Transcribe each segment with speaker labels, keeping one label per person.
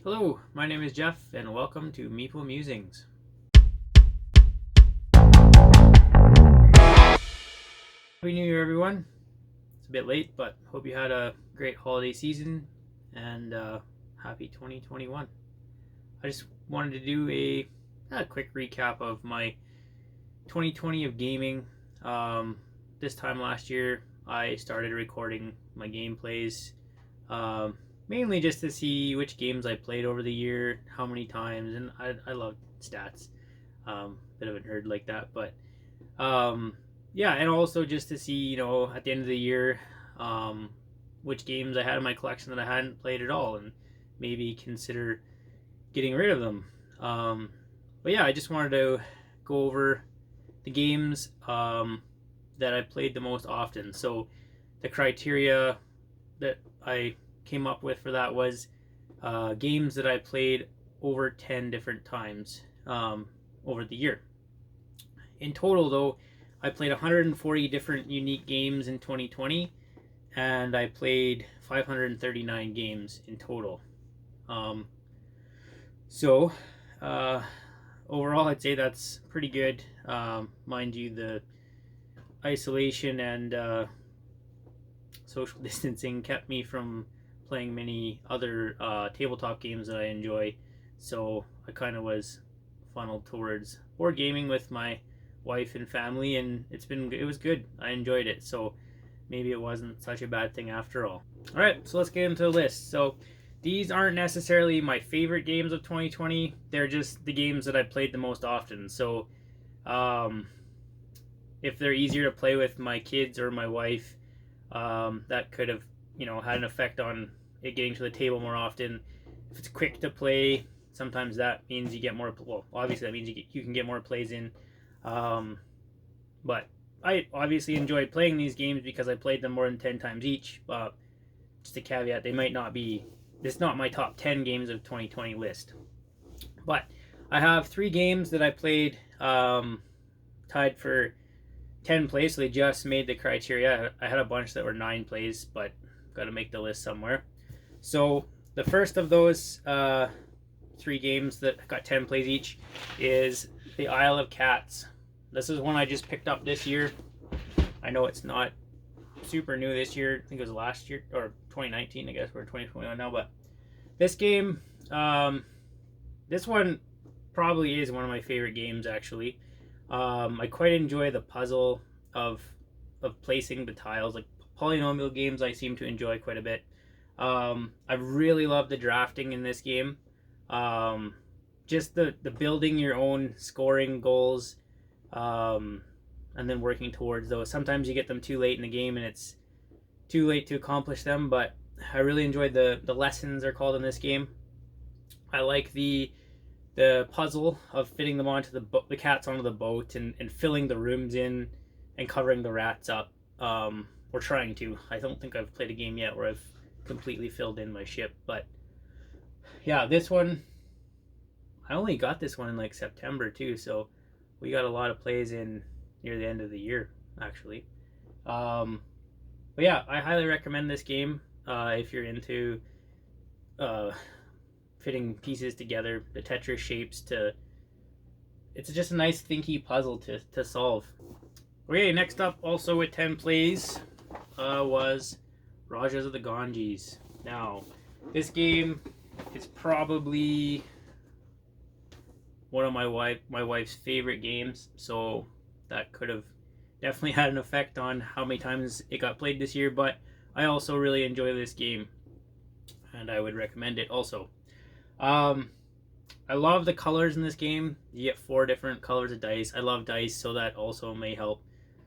Speaker 1: Hello, my name is Jeff, and welcome to Meeple Musings. Happy New Year, everyone. It's a bit late, but hope you had a great holiday season, and happy 2021. I just wanted to do a quick recap of my 2020 of gaming. This time last year, I started recording my gameplays, mainly just to see which games I played over the year, how many times, and I love stats. Bit of a nerd like that, but yeah, and also just to see, at the end of the year, which games I had in my collection that I hadn't played at all, and maybe consider getting rid of them. But yeah, I just wanted to go over the games that I played the most often. So the criteria that I came up with for that was games that I played over 10 different times over the year. In total, though, I played 140 different unique games in 2020, and I played 539 games in total. So overall, I'd say that's pretty good. Mind you, the isolation and social distancing kept me from playing many other tabletop games that I enjoy, so I kind of was funneled towards board gaming with my wife and family, and it was good. I enjoyed it, so maybe it wasn't such a bad thing after all. All right, so let's get into the list. So these aren't necessarily my favorite games of 2020. They're just the games that I played the most often. So if they're easier to play with my kids or my wife, that could have had an effect on it getting to the table more often. If it's quick to play, sometimes that means you get more. Well, obviously that means you can get more plays in. But I obviously enjoyed playing these games because I played them more than 10 times each. Just a caveat, this is not my top 10 games of 2020 list. But I have 3 games that I played tied for 10 plays, so they just made the criteria. I had a bunch that were 9 plays, but got to make the list somewhere. So the first of those 3 games that got 10 plays each is the Isle of Cats. This is one I just picked up this year. I know it's not super new this year. I think it was last year, or 2019, I guess. We're 2021 now, but this game, this one probably is one of my favorite games, actually. I quite enjoy the puzzle of placing the tiles. Like polynomial games I seem to enjoy quite a bit. I really love the drafting in this game. Just the building your own scoring goals, and then working towards those. Sometimes you get them too late in the game and it's too late to accomplish them, but I really enjoyed the lessons they're called in this game. I like the puzzle of fitting them onto the cats onto the boat and filling the rooms in and covering the rats up, or trying to. I don't think I've played a game yet where I've completely filled in my ship, but yeah, this one, I only got this one in like September too, so we got a lot of plays in near the end of the year, actually. But yeah, I highly recommend this game if you're into fitting pieces together, the Tetris shapes it's just a nice thinky puzzle to solve. Okay, next up, also with 10 plays, was Rajas of the Ganges. Now, this game is probably one of my wife's favorite games, so that could have definitely had an effect on how many times it got played this year, but I also really enjoy this game, and I would recommend it also. I love the colors in this game. You get 4 different colors of dice. I love dice, so that also may help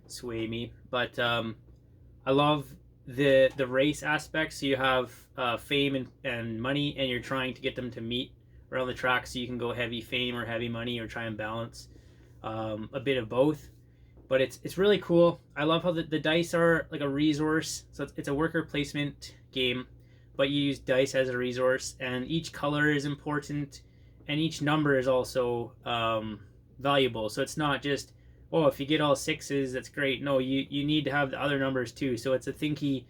Speaker 1: sway me, but I love the race aspect. So you have fame and money, and you're trying to get them to meet around the track, so you can go heavy fame or heavy money, or try and balance a bit of both. But it's really cool. I love how the dice are like a resource. So it's a worker placement game, but you use dice as a resource, and each color is important, and each number is also valuable. So it's not just, oh, if you get all 6s, that's great. No, you need to have the other numbers too. So it's a thinky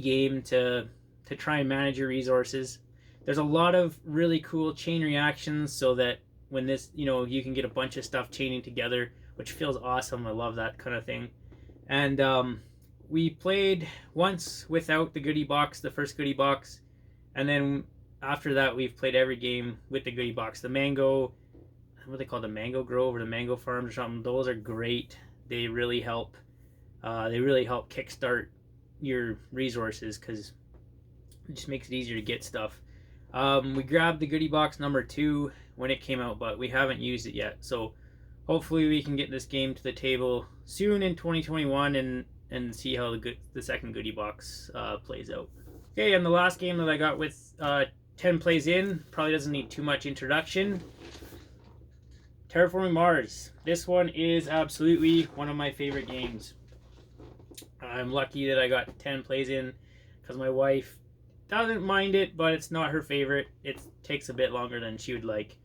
Speaker 1: game to try and manage your resources. there's a lot of really cool chain reactions, so that when this, you can get a bunch of stuff chaining together, which feels awesome. I love that kind of thing. And we played once without the goodie box, the first goodie box, and then after that we've played every game with the goodie box. The mango, what they call the mango grove or the mango farms or something, those are great. They really help. They really help kickstart your resources, because it just makes it easier to get stuff. We grabbed the goodie box number 2 when it came out, but we haven't used it yet. So hopefully we can get this game to the table soon in 2021 and see how the second goodie box plays out. Okay, and the last game that I got with 10 plays in, probably doesn't need too much introduction. Terraforming Mars. This one is absolutely one of my favorite games. I'm lucky that I got 10 plays in, because my wife doesn't mind it, but it's not her favorite. It takes a bit longer than she would like,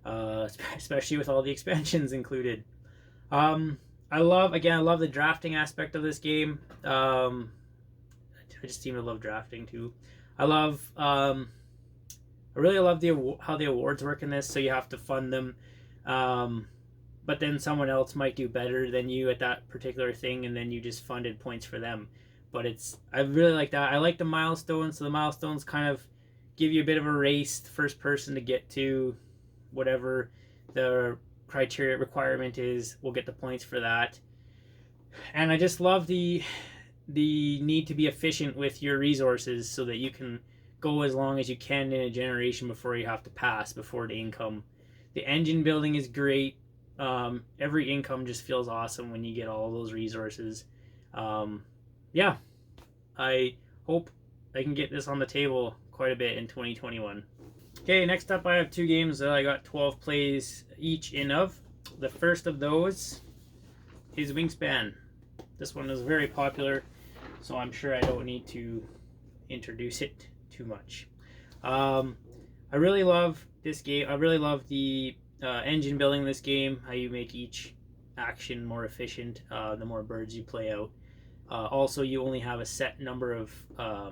Speaker 1: especially with all the expansions included. I love the drafting aspect of this game. I just seem to love drafting too. I really love how the awards work in this. So you have to fund them, but then someone else might do better than you at that particular thing, and then you just funded points for them. But I really like that. I like the milestones. So the milestones kind of give you a bit of a race, the first person to get to whatever the criteria requirement is will get the points for that. And I just love the need to be efficient with your resources, so that you can go as long as you can in a generation before you have to pass, before the income. The engine building is great. Every income just feels awesome when you get all those resources. Yeah, I hope I can get this on the table quite a bit in 2021. Okay, next up I have 2 games that I got 12 plays each in of. The first of those is Wingspan. This one is very popular, so I'm sure I don't need to introduce it too much. I really love this game. I really love the engine building in this game, how you make each action more efficient the more birds you play out. Also, you only have a set number of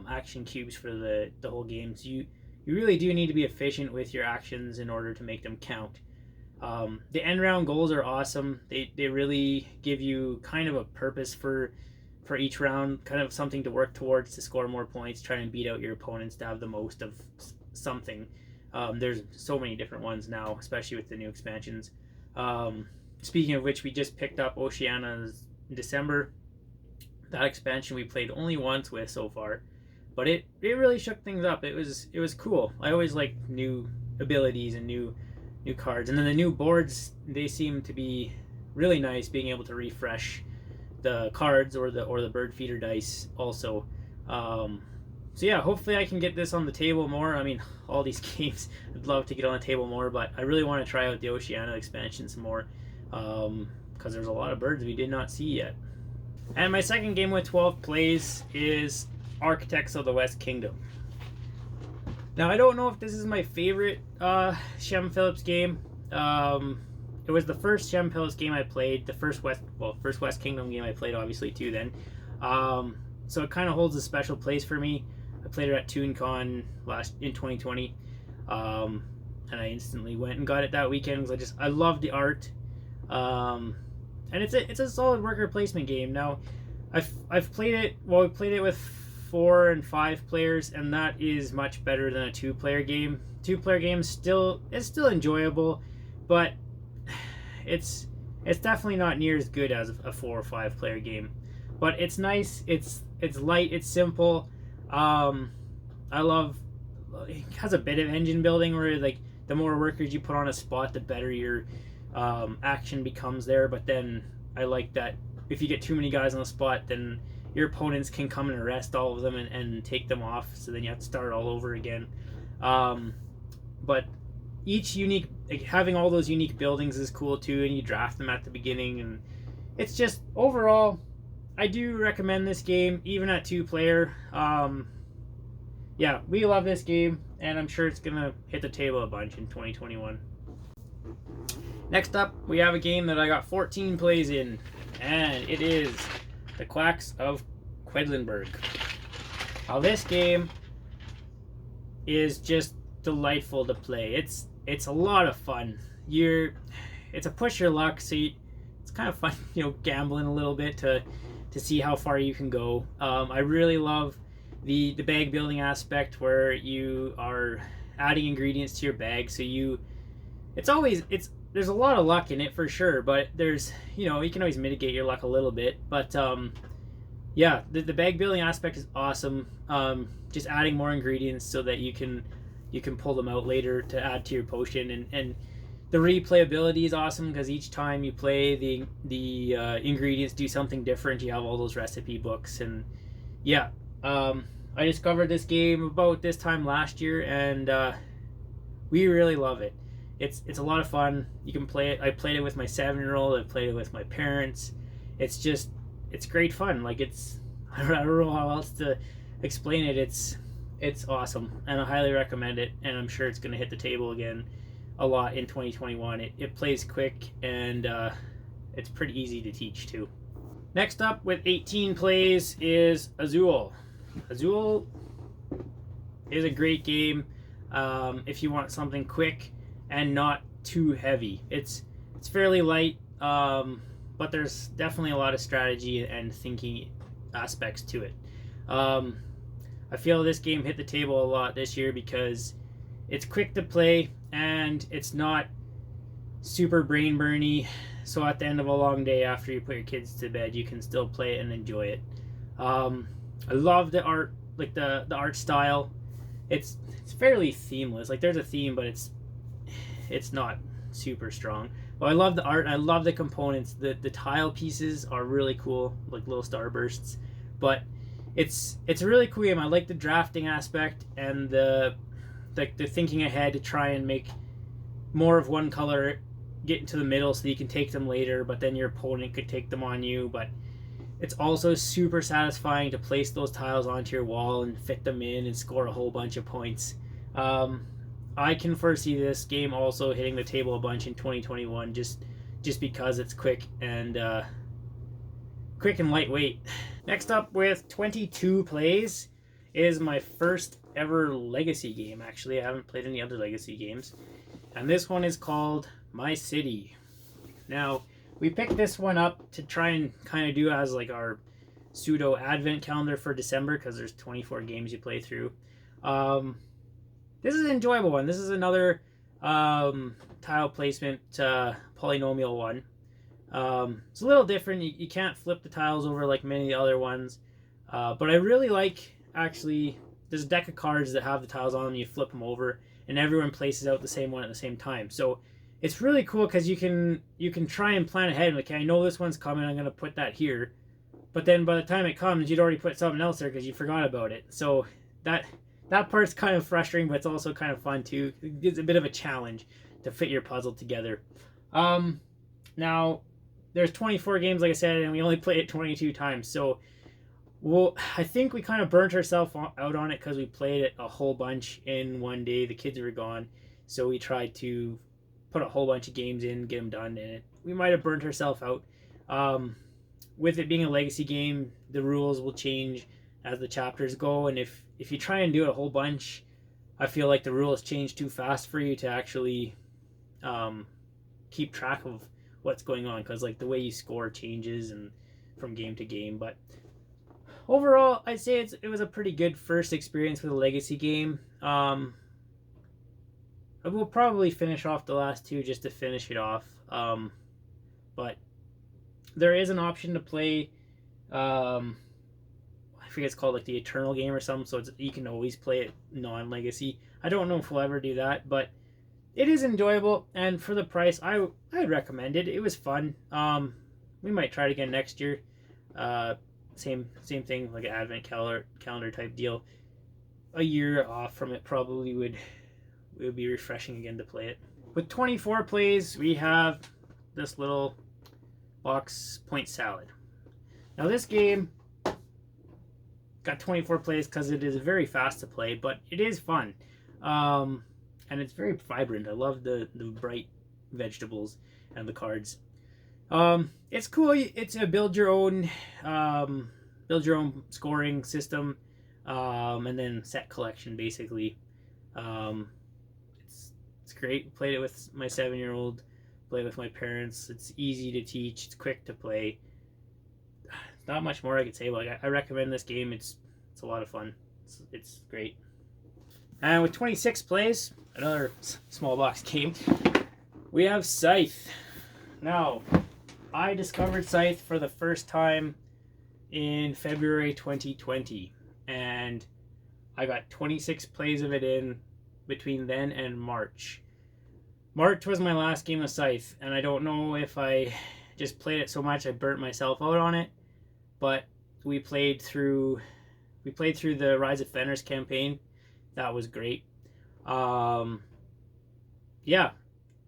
Speaker 1: action cubes for the whole game, so you really do need to be efficient with your actions in order to make them count. The end round goals are awesome. They really give you kind of a purpose for each round, kind of something to work towards to score more points, try and beat out your opponents to have the most of something. There's so many different ones now, especially with the new expansions. Speaking of which, we just picked up Oceania's in December. That expansion we played only once with so far, but it really shook things up. It was cool. I always like new abilities and new cards, and then the new boards, they seem to be really nice, being able to refresh the cards or the bird feeder dice also. So yeah, hopefully I can get this on the table more. I mean, all these games I'd love to get on the table more, but I really want to try out the Oceania expansion some more, because there's a lot of birds we did not see yet. And my second game with 12 plays is Architects of the West Kingdom. Now, I don't know if this is my favorite Shem Phillips game. It was the first Shem Phillips game I played, the first West Kingdom game I played, obviously, too, then. So it kind of holds a special place for me. I played it at ToonCon in 2020, and I instantly went and got it that weekend because I love the art. And it's a solid worker placement game. Now, I've played it. Well, we played it with 4 and 5 players, and that is much better than a 2-player game. 2-player game it's still enjoyable, but it's definitely not near as good as a 4 or 5-player game. But it's nice. It's light. It's simple. I love. It has a bit of engine building where like the more workers you put on a spot, the better your action becomes there. But then I like that if you get too many guys on the spot, then your opponents can come and arrest all of them and take them off, so then you have to start all over again. But each unique, like, having all those unique buildings is cool too, and you draft them at the beginning, and it's just overall I do recommend this game even at 2-player. Yeah, we love this game, and I'm sure it's gonna hit the table a bunch in 2021. Next up, we have a game that I got 14 plays in, and it is the Quacks of Quidlenberg. Now, this game is just delightful to play. It's a lot of fun. It's a push your luck, so it's kind of fun, gambling a little bit to see how far you can go. I really love the bag building aspect where you are adding ingredients to your bag. So there's a lot of luck in it for sure, but there's you can always mitigate your luck a little bit. But yeah, the bag building aspect is awesome. Just adding more ingredients so that you can pull them out later to add to your potion, and the replayability is awesome because each time you play, the ingredients do something different. You have all those recipe books, and yeah, I discovered this game about this time last year, and we really love it. It's a lot of fun. You can play it. I played it with my 7-year-old. I played it with my parents. It's great fun. Like I don't know how else to explain it. It's awesome, and I highly recommend it. And I'm sure it's going to hit the table again a lot in 2021. It plays quick, and it's pretty easy to teach too. Next up with 18 plays is Azul. Azul is a great game if you want something quick and not too heavy. It's fairly light, but there's definitely a lot of strategy and thinking aspects to it. I feel this game hit the table a lot this year because it's quick to play and it's not super brain burny. So at the end of a long day after you put your kids to bed, you can still play it and enjoy it. I love the art, like the art style. It's fairly themeless. Like there's a theme, but it's not super strong. But I love the art and I love the components. The tile pieces are really cool, like little starbursts. But it's a really cool game. I like the drafting aspect and the thinking ahead to try and make more of one color get into the middle so you can take them later, but then your opponent could take them on you. But it's also super satisfying to place those tiles onto your wall and fit them in and score a whole bunch of points. I can foresee this game also hitting the table a bunch in 2021 just because it's quick and lightweight. Next up with 22 plays is my first ever Legacy game. Actually, I haven't played any other Legacy games. And this one is called My City. Now, we picked this one up to try and kind of do as like our pseudo advent calendar for December because there's 24 games you play through. This is an enjoyable one. This is another tile placement polynomial one. It's a little different. You can't flip the tiles over like many of the other ones. But I really like, actually, there's a deck of cards that have the tiles on them. You flip them over and everyone places out the same one at the same time. So it's really cool because you can try and plan ahead. Like, I know this one's coming, I'm going to put that here. But then by the time it comes, you'd already put something else there because you forgot about it. So that part's kind of frustrating, but it's also kind of fun too. It's a bit of a challenge to fit your puzzle together. Now, there's 24 games, like I said, and we only played it 22 times. So, I think we kind of burnt ourselves out on it because we played it a whole bunch in one day. The kids were gone, so we tried to put a whole bunch of games in, get them done, and we might have burnt ourselves out. With it being a Legacy game, the rules will change as the chapters go, and if you try and do it a whole bunch, I feel like the rules change too fast for you to actually keep track of what's going on, because like the way you score changes and from game to game. But overall, I'd say it was a pretty good first experience with a Legacy game. I will probably finish off the last two just to finish it off. But there is an option to play, I forget it's called like the Eternal game or something, so you can always play it non-Legacy. I don't know if we'll ever do that, but it is enjoyable, and for the price, I'd recommend it. It was fun. We might try it again next year. Same thing, like an advent calendar type deal. A year off from it probably would be refreshing again to play it. With 24 plays, we have this little box point salad. Now this game got 24 plays because it is very fast to play, but it is fun. And it's very vibrant. I love the bright vegetables and the cards. It's cool. It's a build your own scoring system, and then set collection basically. great. Played it with my 7-year-old. Played with my parents. It's easy to teach. It's quick to play. Not much more I could say. Like, I recommend this game. It's a lot of fun. It's great. And with 26 plays, another small box game, we have Cythe. Now, I discovered Cythe for the first time in February 2020, and I got 26 plays of it in between then and March. March was my last game of Cythe, and I don't know if I just played it so much I burnt myself out on it, but we played through the Rise of Fenris campaign. That was great. Yeah,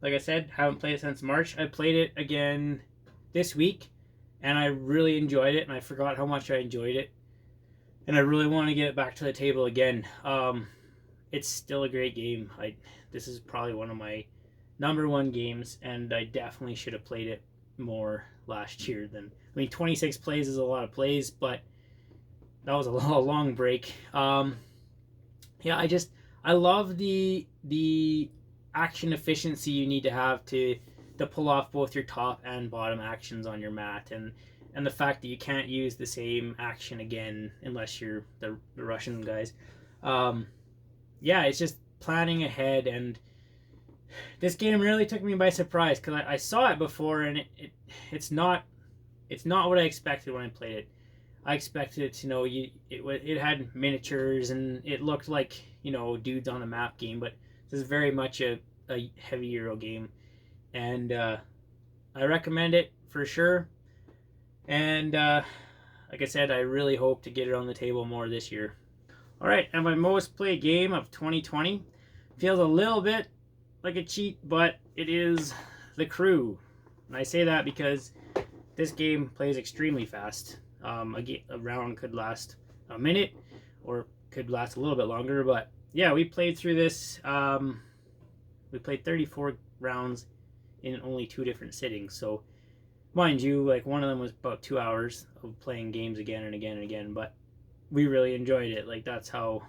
Speaker 1: like I said, haven't played it since March. I played it again this week, and I really enjoyed it, and I forgot how much I enjoyed it, and I really want to get it back to the table again. It's still a great game. This is probably one of my #1 games, and I definitely should have played it more last year. 26 plays is a lot of plays, but that was a long break. Yeah, I love the action efficiency you need to have to pull off both your top and bottom actions on your mat, and the fact that you can't use the same action again unless you're the Russian guys. Yeah, it's just planning ahead, and this game really took me by surprise because I saw it before, and it's not what I expected when I played it. I expected it to it had miniatures and it looked like dudes on the map game, but this is very much a heavy Euro game, and I recommend it for sure. And like I said, I really hope to get it on the table more this year. All right, and my most played game of 2020 feels a little bit like a cheat, but it is The Crew, and I say that because this game plays extremely fast. A round could last a minute, or could last a little bit longer, but yeah, we played through this. We played 34 rounds in only 2 different sittings, so mind you, like, one of them was about 2 hours of playing games again and again and again, but we really enjoyed it. Like, that's how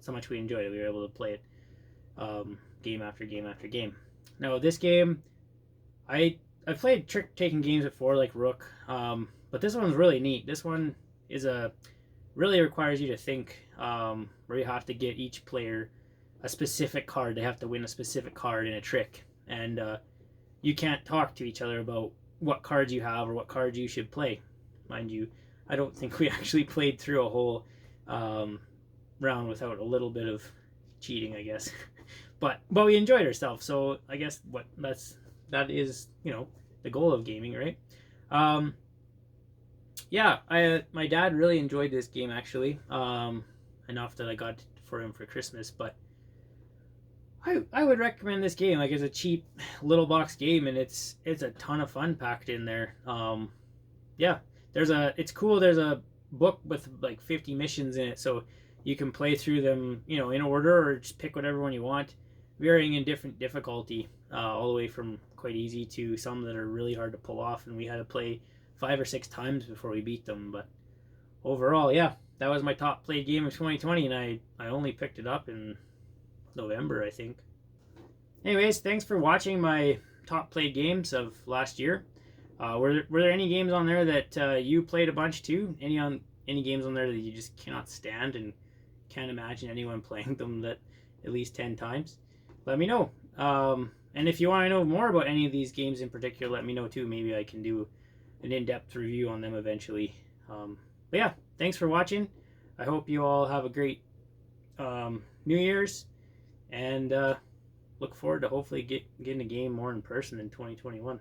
Speaker 1: much we enjoyed it. We were able to play it game after game after game. Now, this game, I've played trick-taking games before, like Rook, but this one's really neat. This one is really requires you to think, where you have to get each player a specific card. They have to win a specific card in a trick, and you can't talk to each other about what cards you have or what cards you should play. Mind you, I don't think we actually played through a whole round without a little bit of cheating, I guess. but we enjoyed ourselves, so I guess that is the goal of gaming, right? Yeah, my dad really enjoyed this game, actually, enough that I got it for him for Christmas. But I would recommend this game. Like, it's a cheap little box game, and it's a ton of fun packed in there. Yeah, it's cool. There's a book with like 50 missions in it, so you can play through them, in order, or just pick whatever one you want, varying in different difficulty, all the way from quite easy to some that are really hard to pull off, and we had to play 5 or 6 times before we beat them. But overall, yeah, that was my top played game of 2020, and I only picked it up in November, I think. Anyways, thanks for watching my top played games of last year. Were there any games on there that you played a bunch too? Any games on there that you just cannot stand and can't imagine anyone playing them that at least 10 times? Let me know. And if you want to know more about any of these games in particular, let me know too. Maybe I can do an in-depth review on them eventually. But yeah, thanks for watching. I hope you all have a great New Year's, and look forward to hopefully getting a game more in person in 2021.